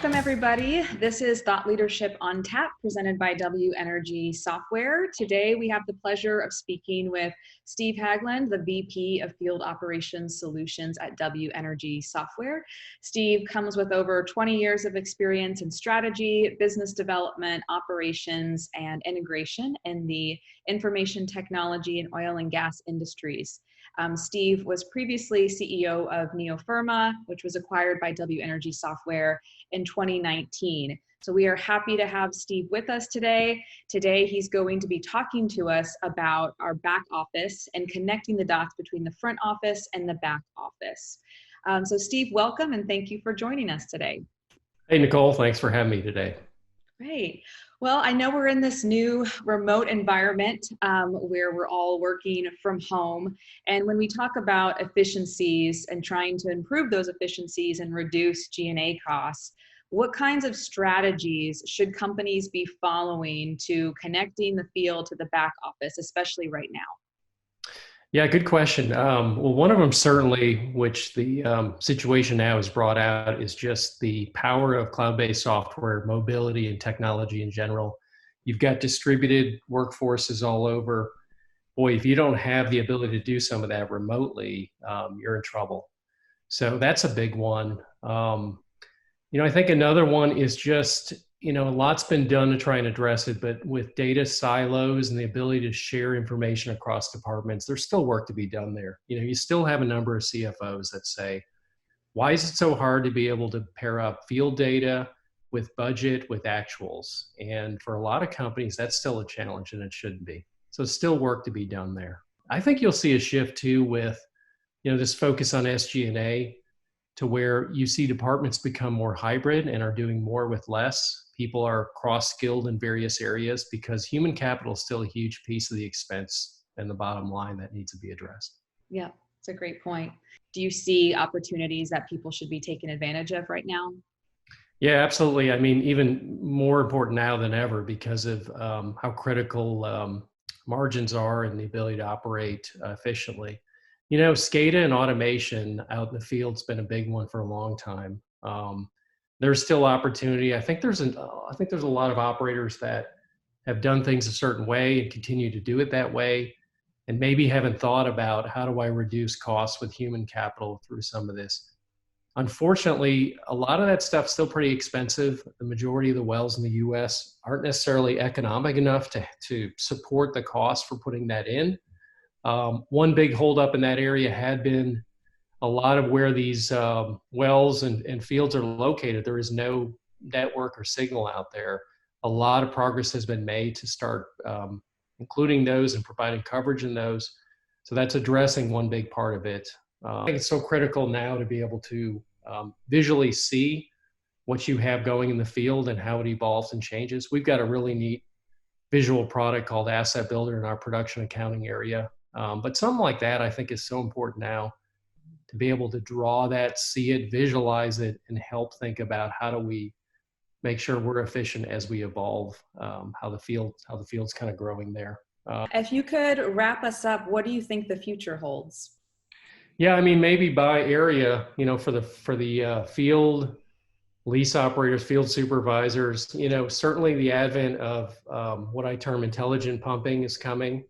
Welcome, everybody. This is Thought Leadership on Tap, presented by W Energy Software. Today, we have the pleasure of speaking with Steve Haglund, the VP of Field Operations Solutions at W Energy Software. Steve comes with over 20 years of experience in strategy, business development, operations, and integration in the information technology and oil and gas industries. Steve was previously CEO of Neofirma, which was acquired by W Energy Software in 2019. So we are happy to have Steve with us today. Today, he's going to be talking to us about our back office and connecting the dots between the front office and the back office. So Steve, welcome and thank you for joining us today. Hey, Nicole, thanks for having me today. Great. Well, I know we're in this new remote environment where we're all working from home. And when we talk about efficiencies and trying to improve those efficiencies and reduce G&A costs, what kinds of strategies should companies be following to connecting the field to the back office, especially right now? Yeah, good question. Well, one of them certainly, which the situation now has brought out, is just the power of cloud-based software, mobility, and technology in general. You've got distributed workforces all over. Boy, if you don't have the ability to do some of that remotely, you're in trouble. So that's a big one. I think another one is just, a lot's been done to try and address it, but with data silos and the ability to share information across departments, there's still work to be done there. You still have a number of CFOs that say, why is it so hard to be able to pair up field data with budget, with actuals? And for a lot of companies, that's still a challenge, and it shouldn't be. So still work to be done there. I think you'll see a shift too with, this focus on SG&A, to where you see departments become more hybrid and are doing more with less. People are cross-skilled in various areas because human capital is still a huge piece of the expense and the bottom line that needs to be addressed. Yeah, it's a great point. Do you see opportunities that people should be taking advantage of right now? Yeah, absolutely. I mean, even more important now than ever because of how critical margins are and the ability to operate efficiently. SCADA and automation out in the field's been a big one for a long time. There's still opportunity. I think there's a lot of operators that have done things a certain way and continue to do it that way, and maybe haven't thought about how do I reduce costs with human capital through some of this. Unfortunately, a lot of that stuff's still pretty expensive. The majority of the wells in the U.S. aren't necessarily economic enough to support the cost for putting that in. One big holdup in that area had been a lot of where these wells and fields are located. There is no network or signal out there. A lot of progress has been made to start including those and providing coverage in those. So that's addressing one big part of it. I think it's so critical now to be able to visually see what you have going in the field and how it evolves and changes. We've got a really neat visual product called Asset Builder in our production accounting area. But something like that, I think, is so important now to be able to draw that, see it, visualize it, and help think about how do we make sure we're efficient as we evolve, how the field's kind of growing there. If you could wrap us up, what do you think the future holds? Yeah, I mean, maybe by area, for the field lease operators, field supervisors, certainly the advent of what I term intelligent pumping is coming.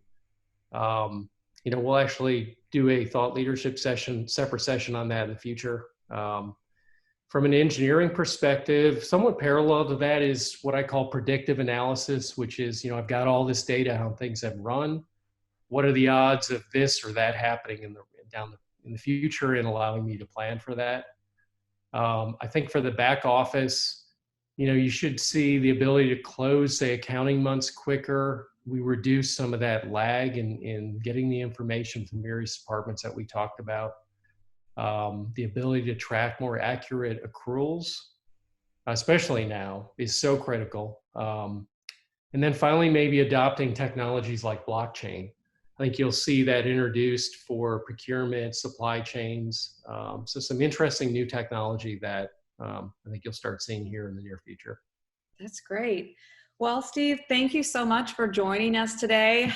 We'll actually do a thought leadership separate session on that in the future. From an engineering perspective, somewhat parallel to that is what I call predictive analysis, which is, I've got all this data, how things have run. What are the odds of this or that happening in the future, and allowing me to plan for that? I think for the back office, you should see the ability to close, say, accounting months quicker. We reduce some of that lag in getting the information from various departments that we talked about. The ability to track more accurate accruals, especially now, is so critical. And then finally, maybe adopting technologies like blockchain. I think you'll see that introduced for procurement, supply chains. So some interesting new technology that I think you'll start seeing here in the near future. That's great. Well, Steve, thank you so much for joining us today.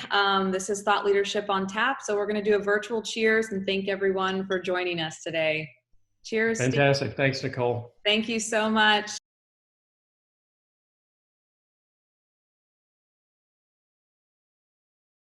This is Thought Leadership on Tap. So we're going to do a virtual cheers and thank everyone for joining us today. Cheers. Fantastic. Steve. Thanks, Nicole. Thank you so much.